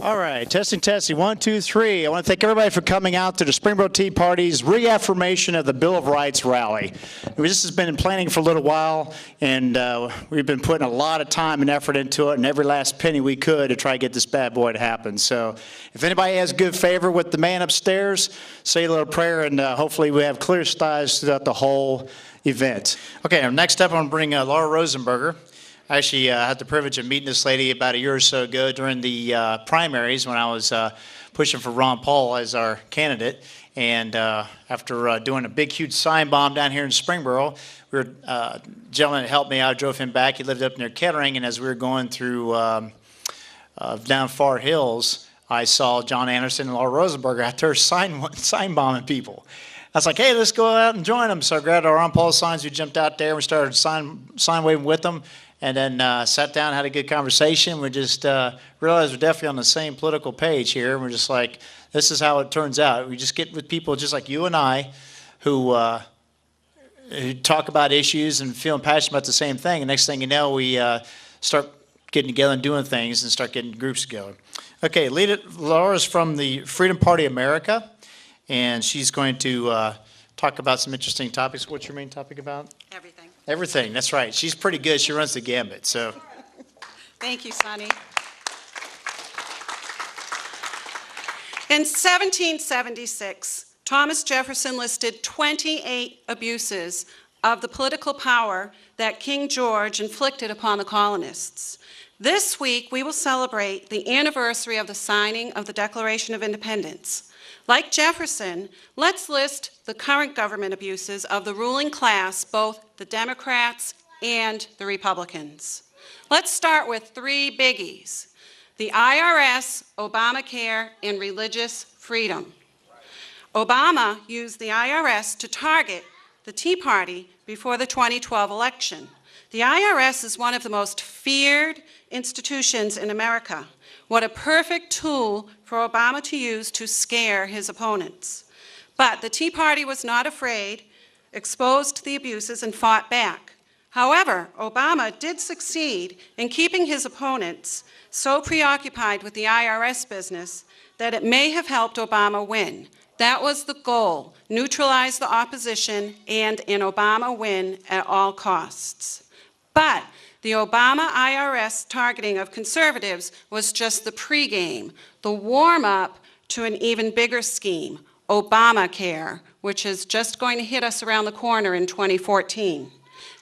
All right, testing, testing, 1, 2, 3. I want to thank everybody for coming out to the Springboro Tea Party's Reaffirmation of the Bill of Rights rally. This has been in planning for a little while, and we've been putting a lot of time and effort into it, and every last penny we could to try to get this bad boy to happen. So if anybody has good favor with the man upstairs, say a little prayer, and hopefully we have clear skies throughout the whole event. Okay, next up I'm going to bring Laura Rosenberger. I actually had the privilege of meeting this lady about a year or so ago during the primaries when I was pushing for Ron Paul as our candidate. And after doing a big, huge sign bomb down here in Springboro, we were, a gentleman that helped me out, drove him back. He lived up near Kettering, and as we were going through down Far Hills, I saw John Anderson and Laura Rosenberger out there sign bombing people. I was like, hey, let's go out and join them. So I grabbed our Ron Paul signs, we jumped out there, and we started sign waving with them. And then sat down, had a good conversation. We just realized we're definitely on the same political page here. And we're just like, this is how it turns out. We just get with people just like you and I who talk about issues and feeling passionate about the same thing. And next thing you know, we start getting together and doing things and start getting groups going. Okay, Laura's from the Freedom Party America. And she's going to talk about some interesting topics. What's your main topic about? Everything. Everything, that's right. She's pretty good. She runs the gambit, so. Thank you, Sonny. In 1776, Thomas Jefferson listed 28 abuses of the political power that King George inflicted upon the colonists. This week, we will celebrate the anniversary of the signing of the Declaration of Independence. Like Jefferson, let's list the current government abuses of the ruling class, both the Democrats and the Republicans. Let's start with three biggies: the IRS, Obamacare, and religious freedom. Obama used the IRS to target the Tea Party before the 2012 election. The IRS is one of the most feared institutions in America. What a perfect tool for Obama to use to scare his opponents. But the Tea Party was not afraid, exposed the abuses, and fought back. However, Obama did succeed in keeping his opponents so preoccupied with the IRS business that it may have helped Obama win. That was the goal: neutralize the opposition and an Obama win at all costs. But the Obama IRS targeting of conservatives was just the pregame, the warm-up to an even bigger scheme, Obamacare, which is just going to hit us around the corner in 2014.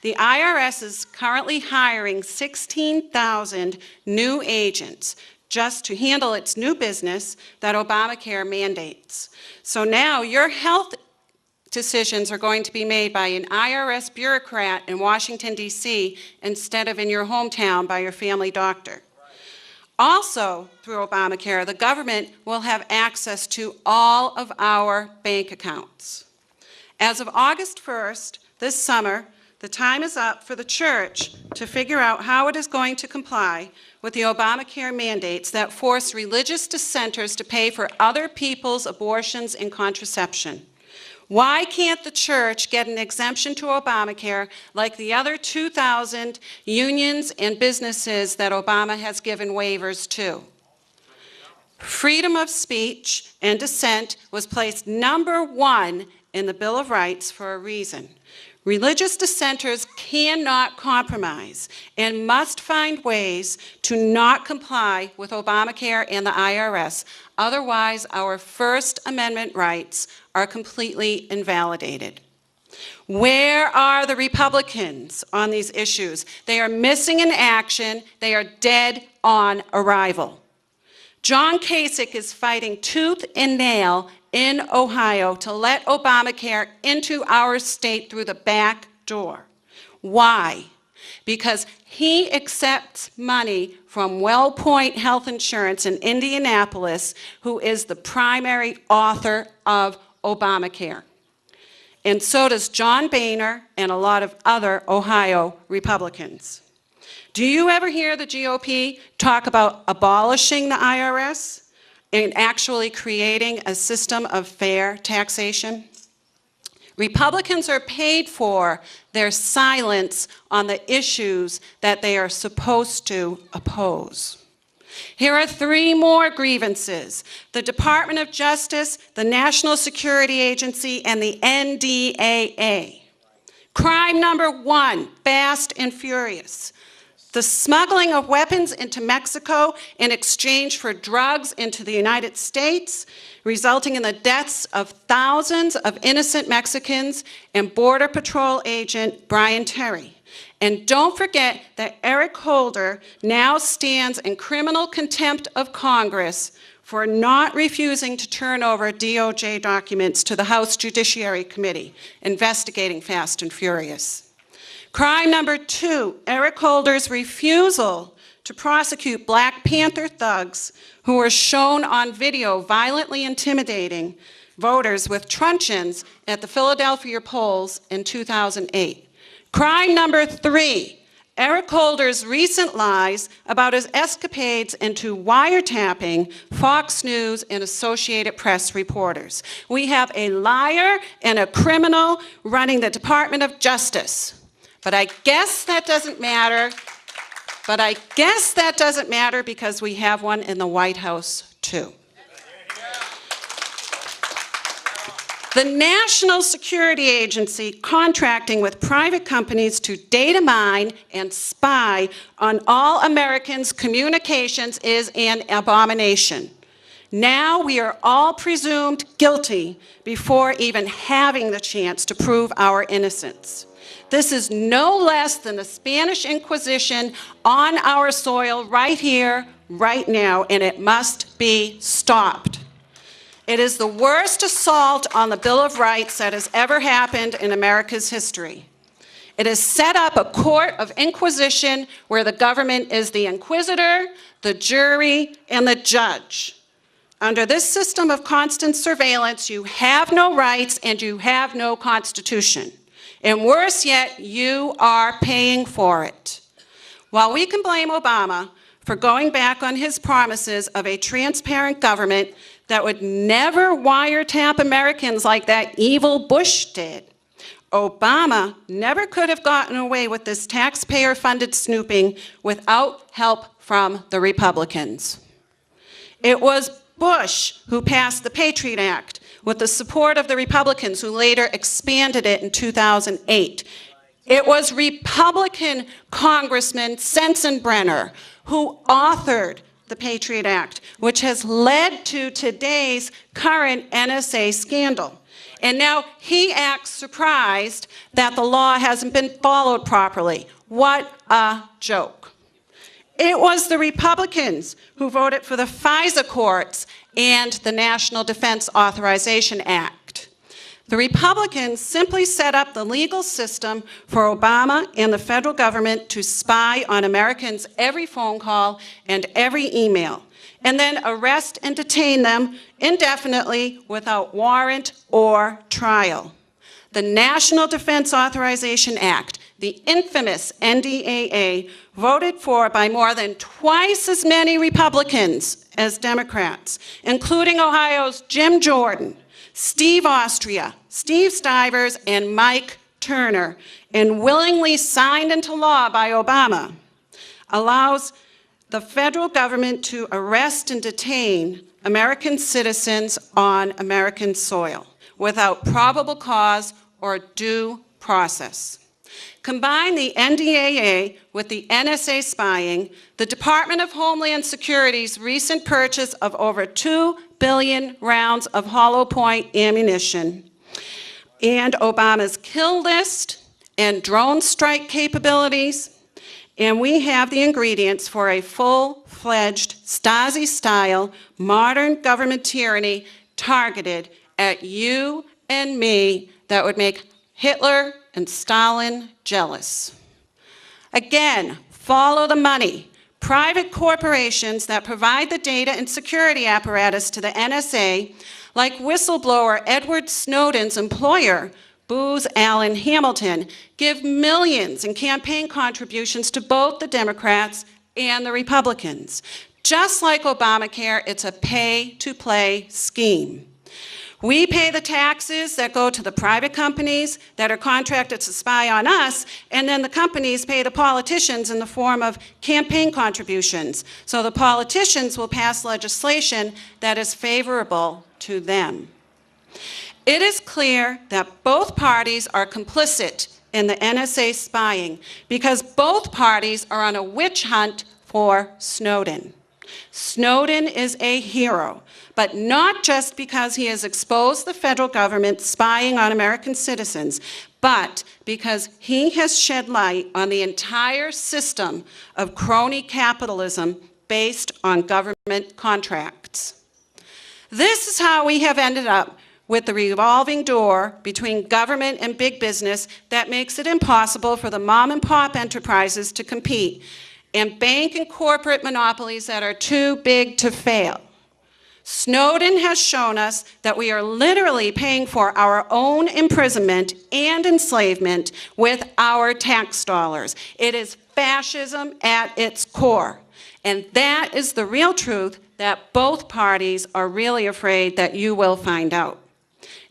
The IRS is currently hiring 16,000 new agents just to handle its new business that Obamacare mandates. So now your health decisions are going to be made by an IRS bureaucrat in Washington, D.C., instead of in your hometown by your family doctor. Also, through Obamacare, the government will have access to all of our bank accounts. As of August 1st, this summer, the time is up for the church to figure out how it is going to comply with the Obamacare mandates that force religious dissenters to pay for other people's abortions and contraception. Why can't the church get an exemption to Obamacare like the other 2,000 unions and businesses that Obama has given waivers to? Freedom of speech and dissent was placed #1 in the Bill of Rights for a reason. Religious dissenters cannot compromise and must find ways to not comply with Obamacare and the IRS. Otherwise, our First Amendment rights are completely invalidated. Where are the Republicans on these issues? They are missing in action. They are dead on arrival. John Kasich is fighting tooth and nail in Ohio to let Obamacare into our state through the back door. Why? Because he accepts money from WellPoint Health Insurance in Indianapolis, who is the primary author of Obamacare. And so does John Boehner and a lot of other Ohio Republicans. Do you ever hear the GOP talk about abolishing the IRS and actually creating a system of fair taxation? Republicans are paid for their silence on the issues that they are supposed to oppose. Here are 3 more grievances: the Department of Justice, the National Security Agency, and the NDAA. Crime number 1, fast and furious. The smuggling of weapons into Mexico in exchange for drugs into the United States, resulting in the deaths of thousands of innocent Mexicans and Border Patrol agent Brian Terry. And don't forget that Eric Holder now stands in criminal contempt of Congress for not refusing to turn over DOJ documents to the House Judiciary Committee investigating Fast and Furious. Crime number 2, Eric Holder's refusal to prosecute Black Panther thugs who were shown on video violently intimidating voters with truncheons at the Philadelphia polls in 2008. Crime number 3, Eric Holder's recent lies about his escapades into wiretapping Fox News and Associated Press reporters. We have a liar and a criminal running the Department of Justice. But I guess that doesn't matter. Because we have one in the White House, too. The National Security Agency contracting with private companies to data mine and spy on all Americans' communications is an abomination. Now we are all presumed guilty before even having the chance to prove our innocence. This is no less than the Spanish Inquisition on our soil right here, right now, and it must be stopped. It is the worst assault on the Bill of Rights that has ever happened in America's history. It has set up a court of inquisition where the government is the inquisitor, the jury, and the judge. Under this system of constant surveillance, you have no rights and you have no constitution. And worse yet, you are paying for it. While we can blame Obama for going back on his promises of a transparent government that would never wiretap Americans like that evil Bush did, Obama never could have gotten away with this taxpayer-funded snooping without help from the Republicans. It was Bush who passed the Patriot Act with the support of the Republicans, who later expanded it in 2008. It was Republican Congressman Sensenbrenner who authored the Patriot Act, which has led to today's current NSA scandal. And now he acts surprised that the law hasn't been followed properly. What a joke. It was the Republicans who voted for the FISA courts and the National Defense Authorization Act. The Republicans simply set up the legal system for Obama and the federal government to spy on Americans' every phone call and every email, and then arrest and detain them indefinitely without warrant or trial. The National Defense Authorization Act, the infamous NDAA, voted for by more than twice as many Republicans as Democrats, including Ohio's Jim Jordan, Steve Austria, Steve Stivers, and Mike Turner, and willingly signed into law by Obama, allows the federal government to arrest and detain American citizens on American soil without probable cause or due process. Combine the NDAA with the NSA spying, the Department of Homeland Security's recent purchase of over 2 billion rounds of hollow point ammunition, and Obama's kill list and drone strike capabilities, and we have the ingredients for a full-fledged Stasi-style modern government tyranny targeted at you and me that would make Hitler and Stalin jealous. Again, follow the money. Private corporations that provide the data and security apparatus to the NSA, like whistleblower Edward Snowden's employer, Booz Allen Hamilton, give millions in campaign contributions to both the Democrats and the Republicans. Just like Obamacare, it's a pay-to-play scheme. We pay the taxes that go to the private companies that are contracted to spy on us, and then the companies pay the politicians in the form of campaign contributions. So the politicians will pass legislation that is favorable to them. It is clear that both parties are complicit in the NSA spying because both parties are on a witch hunt for Snowden. Snowden is a hero, but not just because he has exposed the federal government spying on American citizens, but because he has shed light on the entire system of crony capitalism based on government contracts. This is how we have ended up with the revolving door between government and big business that makes it impossible for the mom and pop enterprises to compete, and bank and corporate monopolies that are too big to fail. Snowden has shown us that we are literally paying for our own imprisonment and enslavement with our tax dollars. It is fascism at its core. And that is the real truth that both parties are really afraid that you will find out.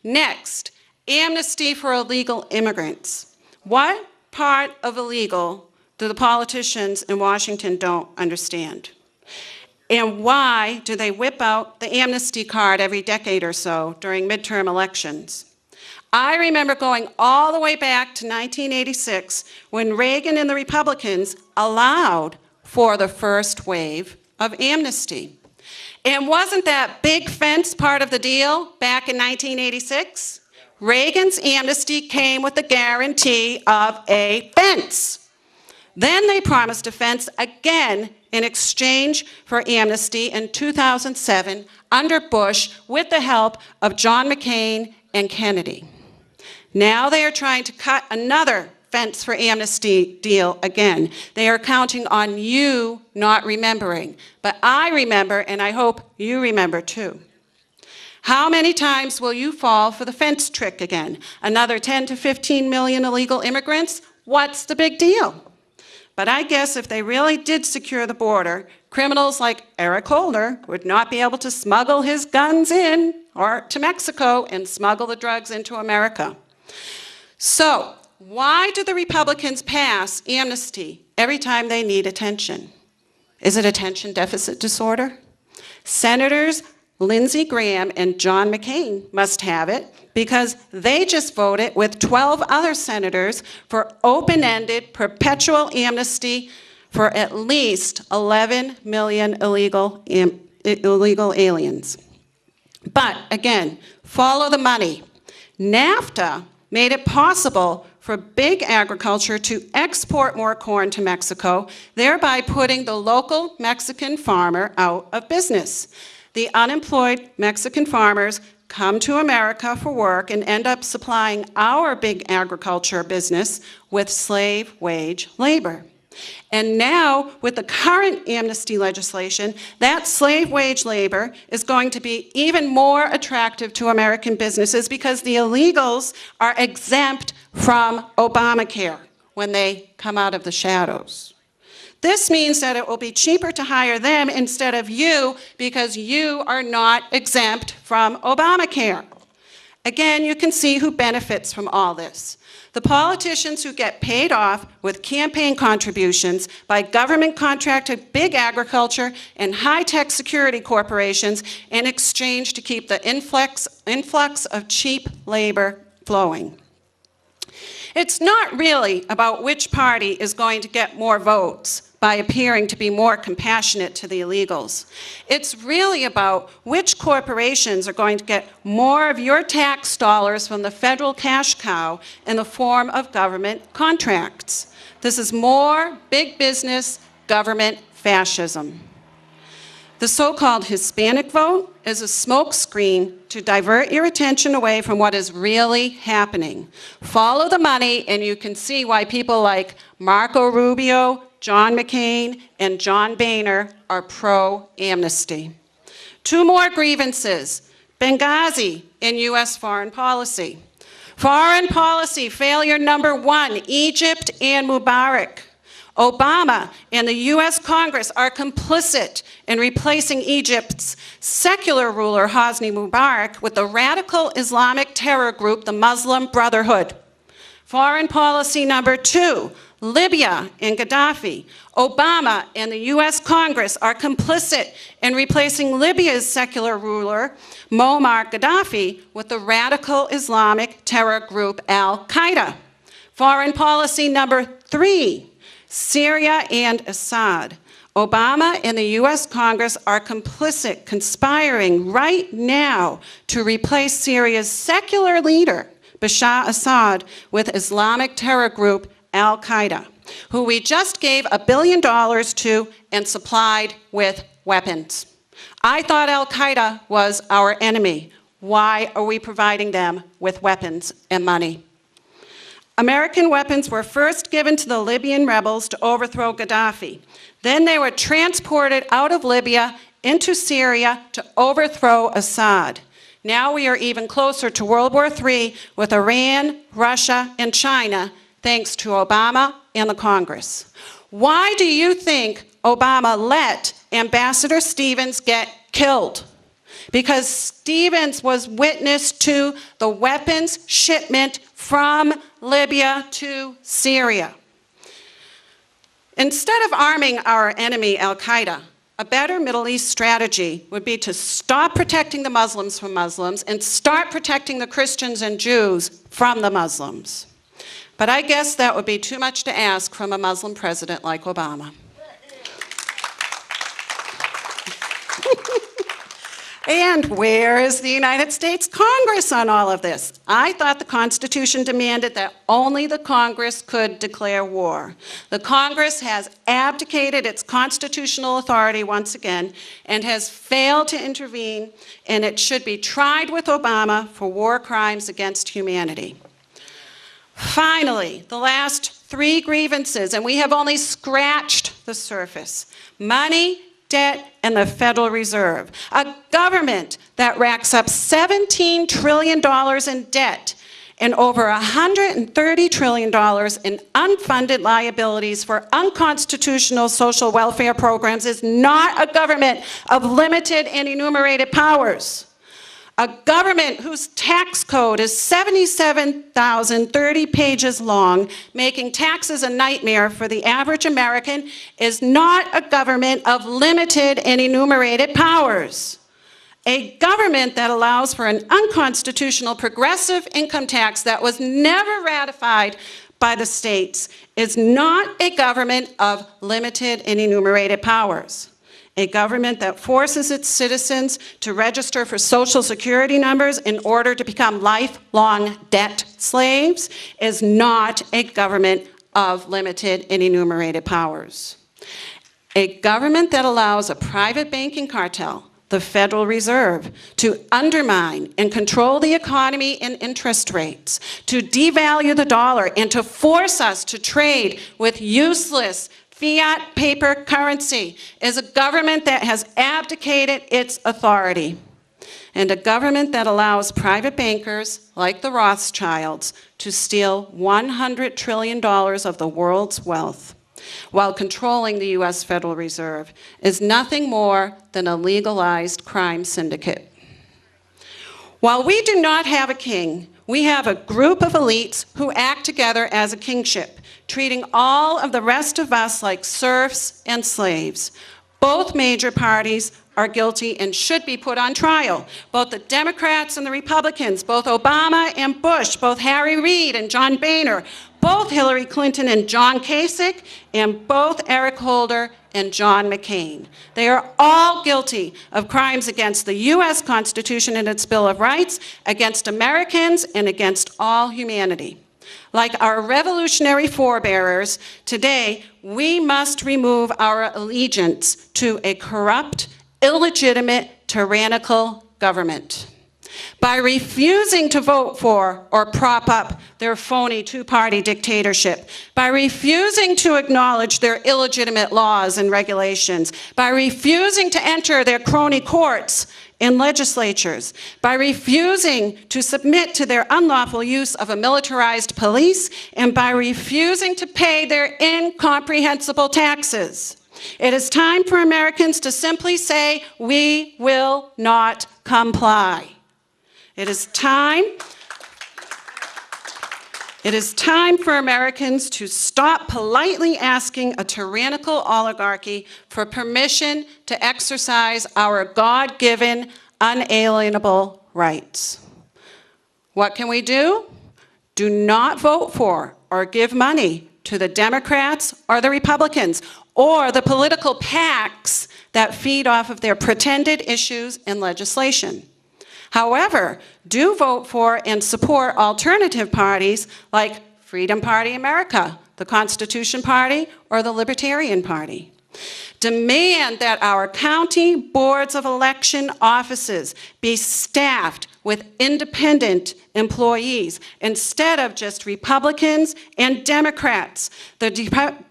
Next, amnesty for illegal immigrants. What part of illegal do the politicians in Washington don't understand? And why do they whip out the amnesty card every decade or so during midterm elections? I remember going all the way back to 1986 when Reagan and the Republicans allowed for the first wave of amnesty. And wasn't that big fence part of the deal back in 1986? Reagan's amnesty came with the guarantee of a fence. Then they promised a fence again in exchange for amnesty in 2007 under Bush with the help of John McCain and Kennedy. Now they are trying to cut another fence for amnesty deal again. They are counting on you not remembering. But I remember, and I hope you remember too. How many times will you fall for the fence trick again? Another 10 to 15 million illegal immigrants? What's the big deal? But I guess if they really did secure the border, criminals like Eric Holder would not be able to smuggle his guns in or to Mexico and smuggle the drugs into America. So, why do the Republicans pass amnesty every time they need attention? Is it attention deficit disorder? Senators Lindsey Graham and John McCain must have it because they just voted with 12 other senators for open-ended perpetual amnesty for at least 11 million illegal aliens. But again, follow the money. NAFTA made it possible for big agriculture to export more corn to Mexico, thereby putting the local Mexican farmer out of business. The unemployed Mexican farmers come to America for work and end up supplying our big agriculture business with slave wage labor. And now, with the current amnesty legislation, that slave wage labor is going to be even more attractive to American businesses because the illegals are exempt from Obamacare when they come out of the shadows. This means that it will be cheaper to hire them instead of you because you are not exempt from Obamacare. Again, you can see who benefits from all this. The politicians who get paid off with campaign contributions by government-contracted big agriculture and high-tech security corporations in exchange to keep the influx of cheap labor flowing. It's not really about which party is going to get more votes by appearing to be more compassionate to the illegals. It's really about which corporations are going to get more of your tax dollars from the federal cash cow in the form of government contracts. This is more big business government fascism. The so-called Hispanic vote is a smokescreen to divert your attention away from what is really happening. Follow the money and you can see why people like Marco Rubio, John McCain, and John Boehner are pro-amnesty. Two more grievances. Benghazi in U.S. foreign policy. Foreign policy failure number one, Egypt and Mubarak. Obama and the U.S. Congress are complicit in replacing Egypt's secular ruler, Hosni Mubarak, with the radical Islamic terror group, the Muslim Brotherhood. Foreign policy number 2, Libya and Gaddafi. Obama and the U.S. Congress are complicit in replacing Libya's secular ruler, Muammar Gaddafi, with the radical Islamic terror group Al-Qaeda. Foreign policy number 3, Syria and Assad. Obama and the U.S. Congress are complicit, conspiring right now to replace Syria's secular leader, Bashar Assad, with Islamic terror group Al-Qaeda, who we just gave $1 billion to and supplied with weapons. I thought Al-Qaeda was our enemy. Why are we providing them with weapons and money? American weapons were first given to the Libyan rebels to overthrow Gaddafi. Then they were transported out of Libya into Syria to overthrow Assad. Now we are even closer to World War III with Iran, Russia, and China, thanks to Obama and the Congress. Why do you think Obama let Ambassador Stevens get killed? Because Stevens was witness to the weapons shipment from Libya to Syria. Instead of arming our enemy, Al-Qaeda, a better Middle East strategy would be to stop protecting the Muslims from Muslims and start protecting the Christians and Jews from the Muslims. But I guess that would be too much to ask from a Muslim president like Obama. And where is the United States Congress on all of this? I thought the Constitution demanded that only the Congress could declare war. The Congress has abdicated its constitutional authority once again and has failed to intervene, and it should be tried with Obama for war crimes against humanity. Finally, the last 3 grievances, and we have only scratched the surface. Money, debt, and the Federal Reserve. A government that racks up $17 trillion in debt and over $130 trillion in unfunded liabilities for unconstitutional social welfare programs is not a government of limited and enumerated powers. A government whose tax code is 77,030 pages long, making taxes a nightmare for the average American, is not a government of limited and enumerated powers. A government that allows for an unconstitutional progressive income tax that was never ratified by the states is not a government of limited and enumerated powers. A government that forces its citizens to register for Social Security numbers in order to become lifelong debt slaves is not a government of limited and enumerated powers. A government that allows a private banking cartel, the Federal Reserve, to undermine and control the economy and interest rates, to devalue the dollar, and to force us to trade with useless fiat paper currency is a government that has abdicated its authority, and a government that allows private bankers like the Rothschilds to steal $100 trillion of the world's wealth while controlling the U.S. Federal Reserve is nothing more than a legalized crime syndicate. While we do not have a king, we have a group of elites who act together as a kingship, treating all of the rest of us like serfs and slaves. Both major parties are guilty and should be put on trial. Both the Democrats and the Republicans, both Obama and Bush, both Harry Reid and John Boehner, both Hillary Clinton and John Kasich, and both Eric Holder and John McCain. They are all guilty of crimes against the U.S. Constitution and its Bill of Rights, against Americans, and against all humanity. Like our revolutionary forebearers, today we must remove our allegiance to a corrupt, illegitimate, tyrannical government. by refusing to vote for or prop up their phony two-party dictatorship, by refusing to acknowledge their illegitimate laws and regulations, by refusing to enter their crony courts and legislatures, by refusing to submit to their unlawful use of a militarized police, and by refusing to pay their incomprehensible taxes. It is time for Americans to simply say, we will not comply. It is time for Americans to stop politely asking a tyrannical oligarchy for permission to exercise our God-given, unalienable rights. What can we do? Do not vote for or give money to the Democrats or the Republicans or the political PACs that feed off of their pretended issues and legislation. However, do vote for and support alternative parties like Freedom Party America, the Constitution Party, or the Libertarian Party. Demand that our county boards of election offices be staffed with independent employees instead of just Republicans and Democrats. The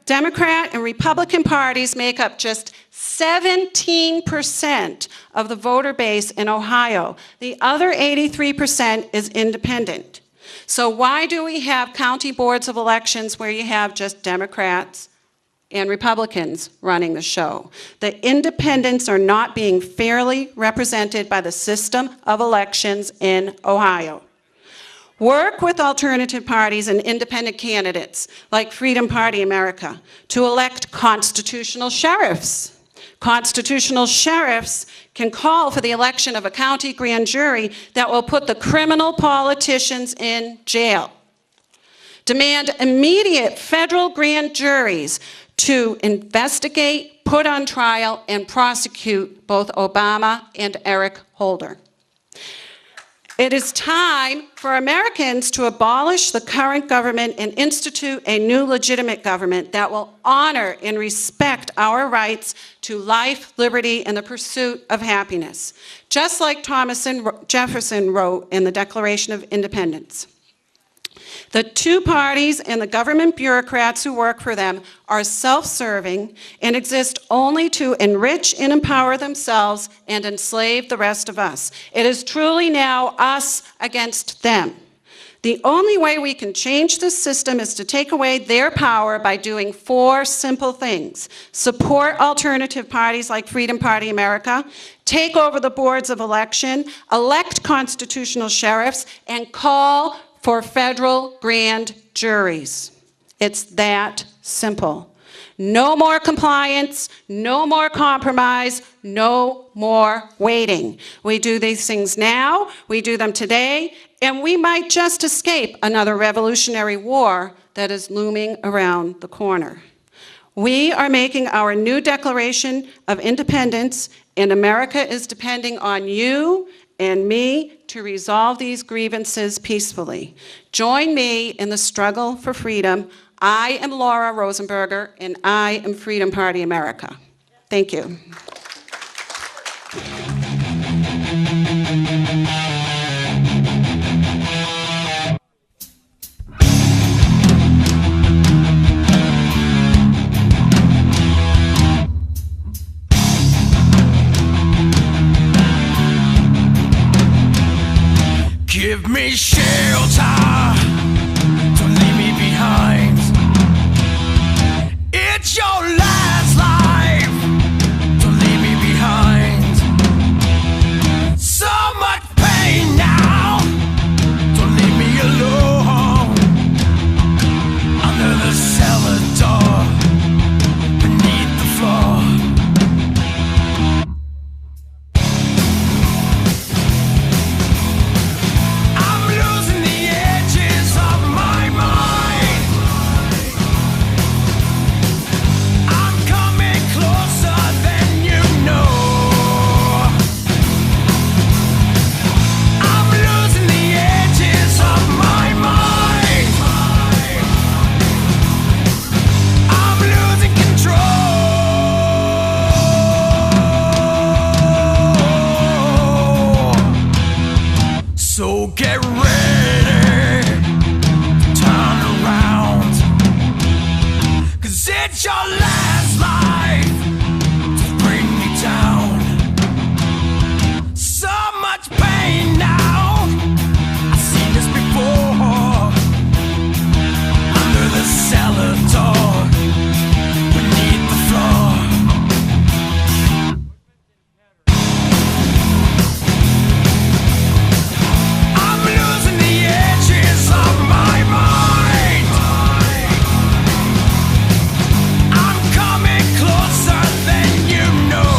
Democrat and Republican parties make up just 17% of the voter base in Ohio. The other 83% is independent. So why do we have county boards of elections where you have just Democrats and Republicans running the show? The independents are not being fairly represented by the system of elections in Ohio. Work with alternative parties and independent candidates like Freedom Party America to elect constitutional sheriffs. Constitutional sheriffs can call for the election of a county grand jury that will put the criminal politicians in jail. Demand immediate federal grand juries to investigate, put on trial, and prosecute both Obama and Eric Holder. It is time for Americans to abolish the current government and institute a new legitimate government that will honor and respect our rights to life, liberty, and the pursuit of happiness, just like Thomas Jefferson wrote in the Declaration of Independence. The two parties and the government bureaucrats who work for them are self-serving and exist only to enrich and empower themselves and enslave the rest of us. It is truly now us against them. The only way we can change this system is to take away their power by doing 4 simple things. Support alternative parties like Freedom Party America, take over the boards of election, elect constitutional sheriffs, and call for federal grand juries. It's that simple. No more compliance, no more compromise, no more waiting. We do these things now, we do them today, and we might just escape another revolutionary war that is looming around the corner. We are making our new Declaration of Independence, and America is depending on you and me to resolve these grievances peacefully. Join me in the struggle for freedom. I am Laura Rosenberger, and I am Freedom Party America. Thank you. Give me shelter, don't leave me behind. It's your last life, don't leave your last life to bring me down. So much pain now. I've seen this before. Under the cellar door, beneath the floor. I'm losing the edges of my mind. I'm coming closer than you know.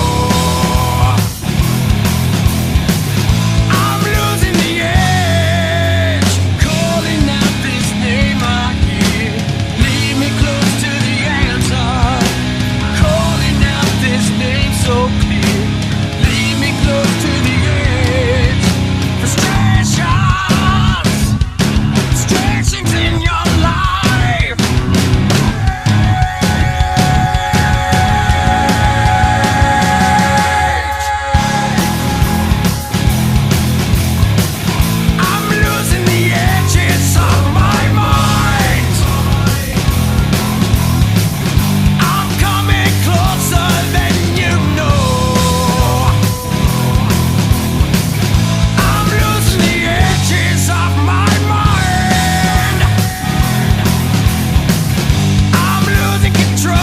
I'm losing the edge, calling out this name I hear. Lead me close to the answer, calling out this name so clear. Lead me close to the edge. Frustrations, distractions in your life. I'm losing the edges of my mind. I'm coming closer than you know. I'm losing the edges of my mind. I'm losing control.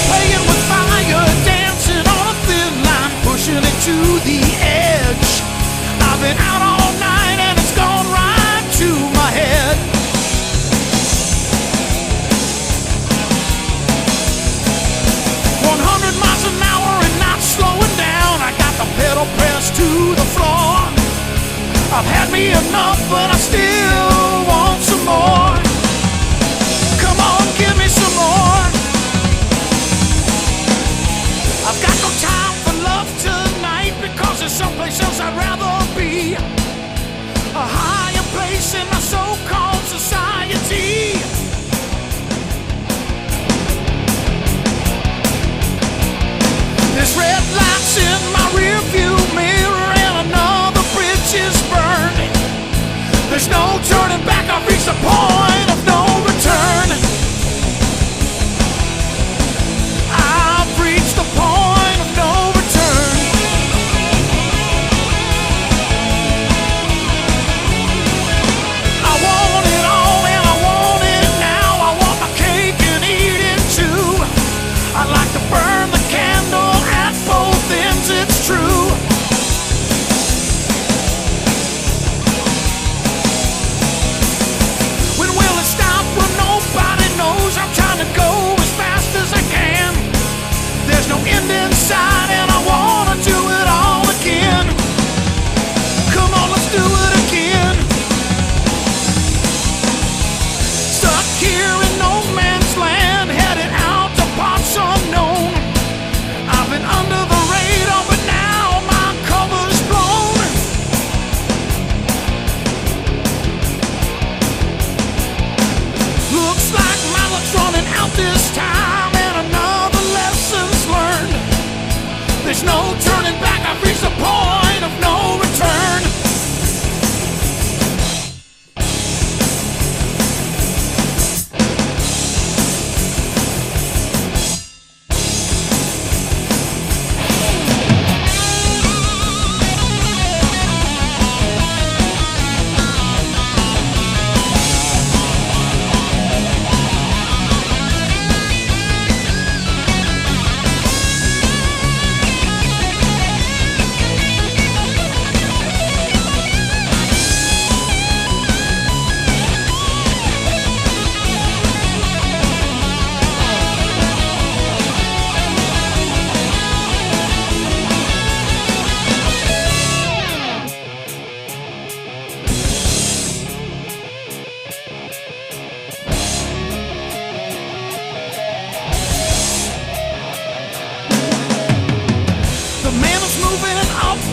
Playing with fire, dancing on a thin line, pushing it to the edge. I've been out all night and it's gone right to my head. 100 miles an hour and not slowing down. I got the pedal pressed to the floor. I've had me enough, but I still want some more. Come on, give me some more. I've got no time for love tonight because there's someplace else I'd rather be. A higher place in my so-called society. This red light's in my rearview mirror and another bridge is burning. There's no turning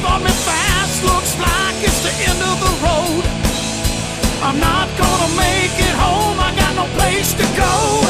fought me fast, looks like it's the end of the road. I'm not gonna make it home, I got no place to go.